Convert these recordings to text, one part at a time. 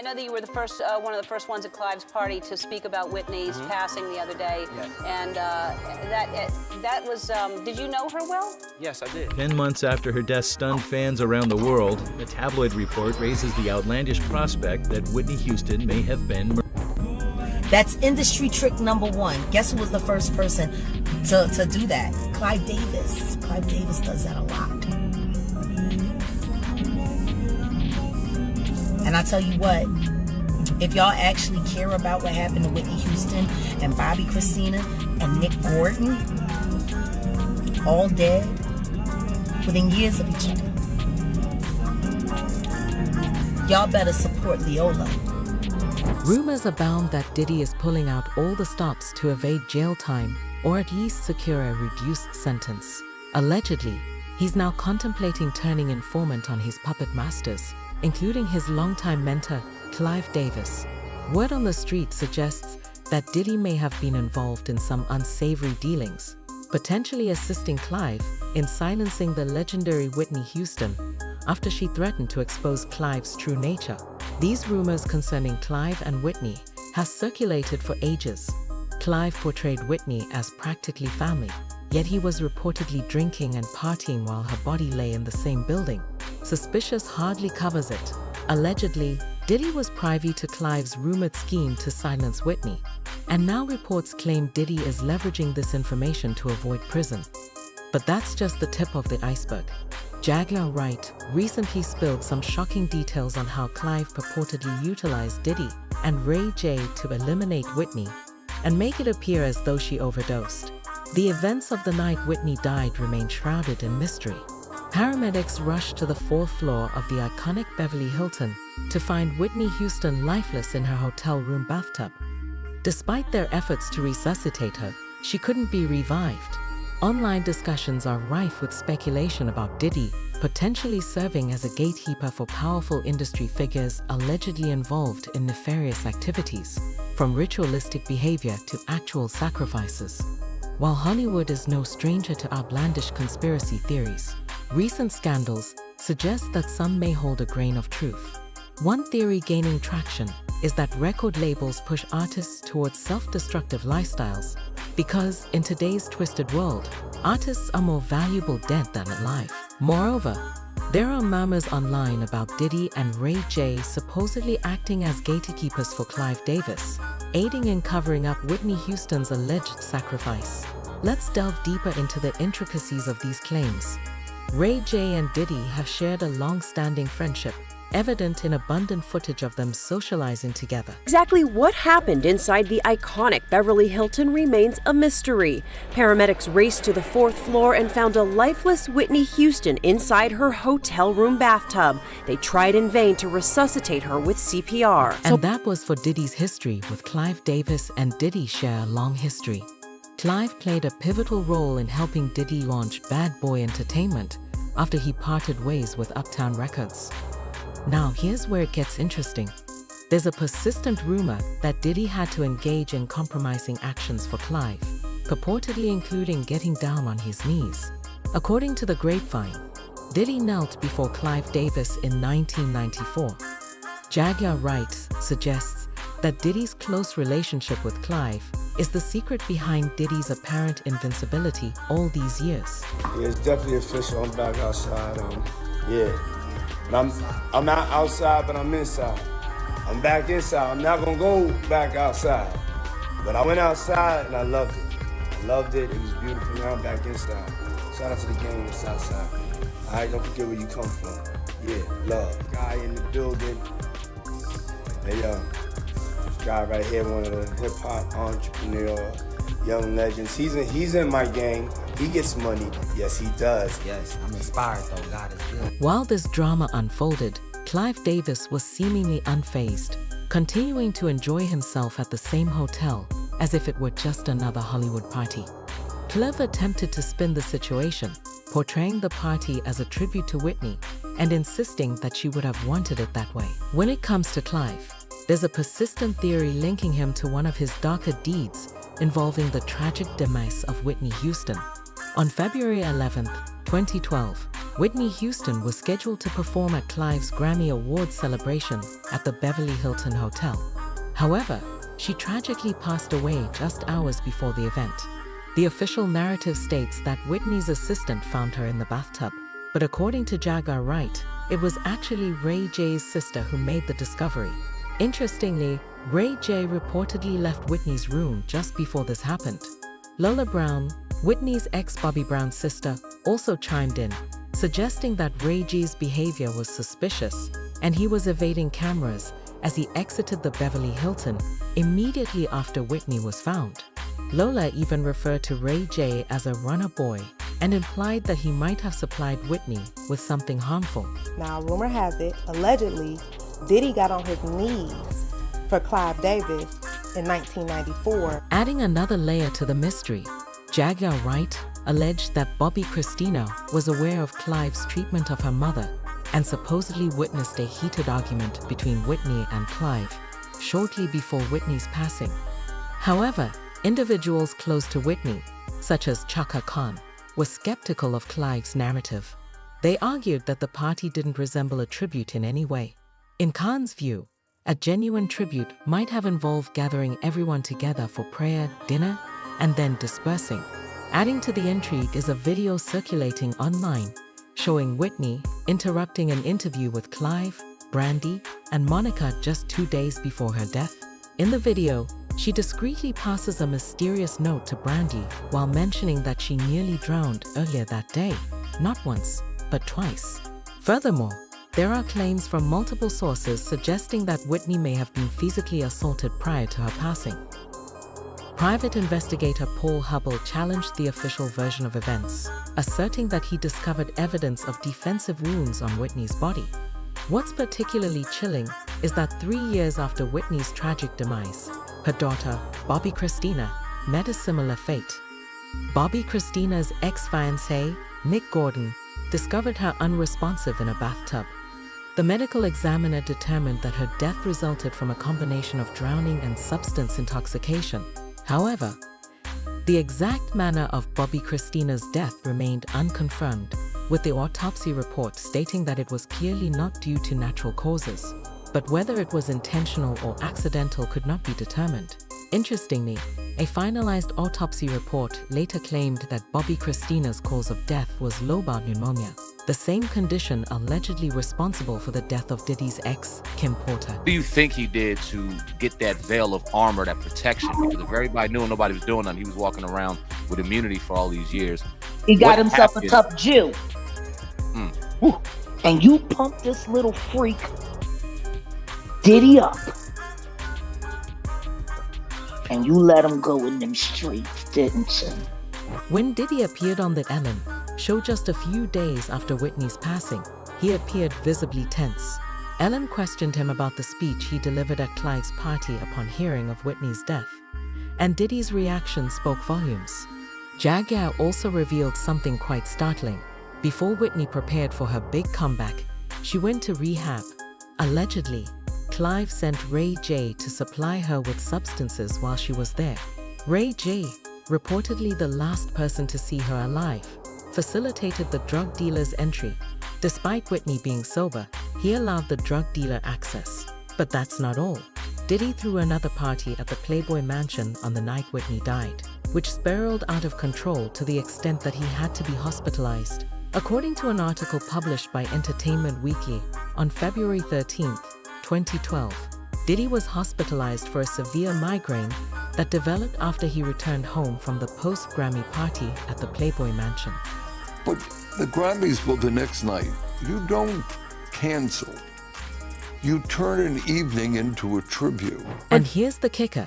know that you were the first, one of the first ones at Clive's party to speak about Whitney's passing the other day. Yes. And that was, did you know her well? Yes, I did. 10 months after her death stunned fans around the world, a tabloid report raises the outlandish prospect that Whitney Houston may have been murdered. That's industry trick number one. Guess who was the first person to do that? Clive Davis. Clive Davis does that a lot. And I tell you what, if y'all actually care about what happened to Whitney Houston and Bobby Christina and Nick Gordon, all dead within years of each other, y'all better support Leola. Rumors abound that Diddy is pulling out all the stops to evade jail time or at least secure a reduced sentence. Allegedly, he's now contemplating turning informant on his puppet masters, including his longtime mentor, Clive Davis. Word on the street suggests that Diddy may have been involved in some unsavory dealings, potentially assisting Clive in silencing the legendary Whitney Houston after she threatened to expose Clive's true nature. These rumors concerning Clive and Whitney have circulated for ages. Clive portrayed Whitney as practically family, yet he was reportedly drinking and partying while her body lay in the same building. Suspicious hardly covers it. Allegedly, Diddy was privy to Clive's rumored scheme to silence Whitney, and now reports claim Diddy is leveraging this information to avoid prison. But that's just the tip of the iceberg. Jaguar Wright recently spilled some shocking details on how Clive purportedly utilized Diddy and Ray J to eliminate Whitney and make it appear as though she overdosed. The events of the night Whitney died remain shrouded in mystery. Paramedics rushed to the 4th floor of the iconic Beverly Hilton to find Whitney Houston lifeless in her hotel room bathtub. Despite their efforts to resuscitate her, she couldn't be revived. Online discussions are rife with speculation about Diddy potentially serving as a gatekeeper for powerful industry figures allegedly involved in nefarious activities, from ritualistic behavior to actual sacrifices. While Hollywood is no stranger to outlandish conspiracy theories, recent scandals suggest that some may hold a grain of truth. One theory gaining traction is that record labels push artists towards self-destructive lifestyles because, in today's twisted world, artists are more valuable dead than alive. Moreover, there are murmurs online about Diddy and Ray J supposedly acting as gatekeepers for Clive Davis, aiding in covering up Whitney Houston's alleged sacrifice. Let's delve deeper into the intricacies of these claims. Ray J and Diddy have shared a long-standing friendship, evident in abundant footage of them socializing together. Exactly what happened inside the iconic Beverly Hilton remains a mystery. Paramedics raced to the 4th floor and found a lifeless Whitney Houston inside her hotel room bathtub. They tried in vain to resuscitate her with CPR. And that was for Diddy's history with Clive Davis, and Diddy share a long history. Clive played a pivotal role in helping Diddy launch Bad Boy Entertainment after he parted ways with Uptown Records. Now here's where it gets interesting. There's a persistent rumor that Diddy had to engage in compromising actions for Clive, purportedly including getting down on his knees. According to the grapevine, Diddy knelt before Clive Davis in 1994. Jaguar Wright suggests that Diddy's close relationship with Clive is the secret behind Diddy's apparent invincibility all these years. Yeah, it's definitely official. I'm back outside. Yeah. I'm not outside, but I'm inside. I'm back inside. I'm not gonna go back outside. But I went outside and I loved it. I loved it. It was beautiful. Now I'm back inside. Shout out to the game that's outside. All right, don't forget where you come from. Yeah, love. Guy in the building. Hey, yo. This guy right here, one of the hip-hop entrepreneur, young legends. He's in my gang. He gets money. Yes, he does. Yes, I'm inspired though. God is good. While this drama unfolded, Clive Davis was seemingly unfazed, continuing to enjoy himself at the same hotel as if it were just another Hollywood party. Clive attempted to spin the situation, portraying the party as a tribute to Whitney and insisting that she would have wanted it that way. When it comes to Clive, there's a persistent theory linking him to one of his darker deeds involving the tragic demise of Whitney Houston. On February 11, 2012, Whitney Houston was scheduled to perform at Clive's Grammy Awards celebration at the Beverly Hilton Hotel. However, she tragically passed away just hours before the event. The official narrative states that Whitney's assistant found her in the bathtub, but according to Jagger Wright, it was actually Ray J's sister who made the discovery. Interestingly, Ray J reportedly left Whitney's room just before this happened. Lola Brown, Whitney's ex-Bobby Brown's sister, also chimed in, suggesting that Ray J's behavior was suspicious and he was evading cameras as he exited the Beverly Hilton immediately after Whitney was found. Lola even referred to Ray J as a runner boy and implied that he might have supplied Whitney with something harmful. Now, rumor has it, allegedly, Diddy got on his knees for Clive Davis in 1994. Adding another layer to the mystery, Jagger Wright alleged that Bobby Christina was aware of Clive's treatment of her mother and supposedly witnessed a heated argument between Whitney and Clive shortly before Whitney's passing. However, individuals close to Whitney, such as Chaka Khan, were skeptical of Clive's narrative. They argued that the party didn't resemble a tribute in any way. In Khan's view, a genuine tribute might have involved gathering everyone together for prayer, dinner, and then dispersing. Adding to the intrigue is a video circulating online showing Whitney interrupting an interview with Clive, Brandy, and Monica just 2 days before her death. In the video, she discreetly passes a mysterious note to Brandy while mentioning that she nearly drowned earlier that day, not once, but twice. Furthermore, there are claims from multiple sources suggesting that Whitney may have been physically assaulted prior to her passing. Private investigator Paul Hubble challenged the official version of events, asserting that he discovered evidence of defensive wounds on Whitney's body. What's particularly chilling is that 3 years after Whitney's tragic demise, her daughter, Bobby Christina, met a similar fate. Bobby Christina's ex-fiancé, Nick Gordon, discovered her unresponsive in a bathtub. The medical examiner determined that her death resulted from a combination of drowning and substance intoxication. However, the exact manner of Bobby Christina's death remained unconfirmed, with the autopsy report stating that it was clearly not due to natural causes. But whether it was intentional or accidental could not be determined. Interestingly, a finalized autopsy report later claimed that Bobby Christina's cause of death was lobar pneumonia, the same condition allegedly responsible for the death of Diddy's ex, Kim Porter. What do you think he did to get that veil of armor, that protection? Because if everybody knew and nobody was doing nothing, he was walking around with immunity for all these years. He got himself a tough Jew. And you pump this little freak Diddy up, and you let him go in them streets, didn't you? When Diddy appeared on The Ellen Show just a few days after Whitney's passing, he appeared visibly tense. Ellen questioned him about the speech he delivered at Clive's party upon hearing of Whitney's death, and Diddy's reaction spoke volumes. Jagger also revealed something quite startling. Before Whitney prepared for her big comeback, she went to rehab. Allegedly, Clive sent Ray J to supply her with substances while she was there. Ray J, reportedly the last person to see her alive, facilitated the drug dealer's entry. Despite Whitney being sober, he allowed the drug dealer access. But that's not all. Diddy threw another party at the Playboy Mansion on the night Whitney died, which spiraled out of control to the extent that he had to be hospitalized. According to an article published by Entertainment Weekly on February 13, 2012, Diddy was hospitalized for a severe migraine that developed after he returned home from the post-Grammy party at the Playboy Mansion. But the Grammys were the next night. You don't cancel. You turn an evening into a tribute. And here's the kicker.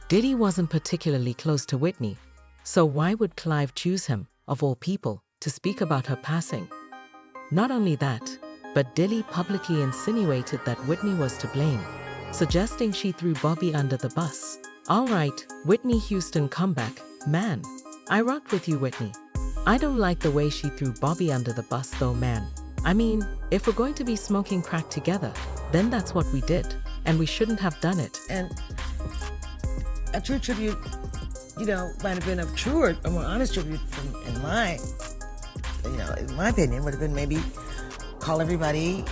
Diddy wasn't particularly close to Whitney, so why would Clive choose him, of all people, to speak about her passing? Not only that, but Diddy publicly insinuated that Whitney was to blame, suggesting she threw Bobby under the bus. All right, Whitney Houston comeback. Man, I rocked with you, Whitney. I don't like the way she threw Bobby under the bus though, man. I mean, if we're going to be smoking crack together, then that's what we did, and we shouldn't have done it. And a true tribute, might have been a truer, a more honest tribute in my you know, in my opinion, would have been maybe call everybody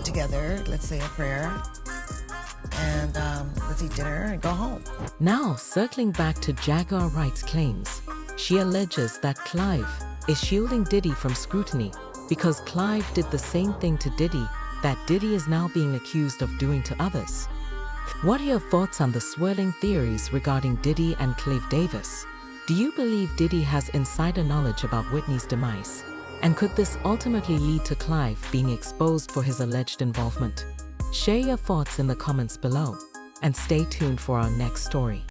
together, let's say a prayer, and let's eat dinner and go home. Now, circling back to Jaguar Wright's claims, she alleges that Clive is shielding Diddy from scrutiny because Clive did the same thing to Diddy that Diddy is now being accused of doing to others. What are your thoughts on the swirling theories regarding Diddy and Clive Davis? Do you believe Diddy has insider knowledge about Whitney's demise? And could this ultimately lead to Clive being exposed for his alleged involvement? Share your thoughts in the comments below, and stay tuned for our next story.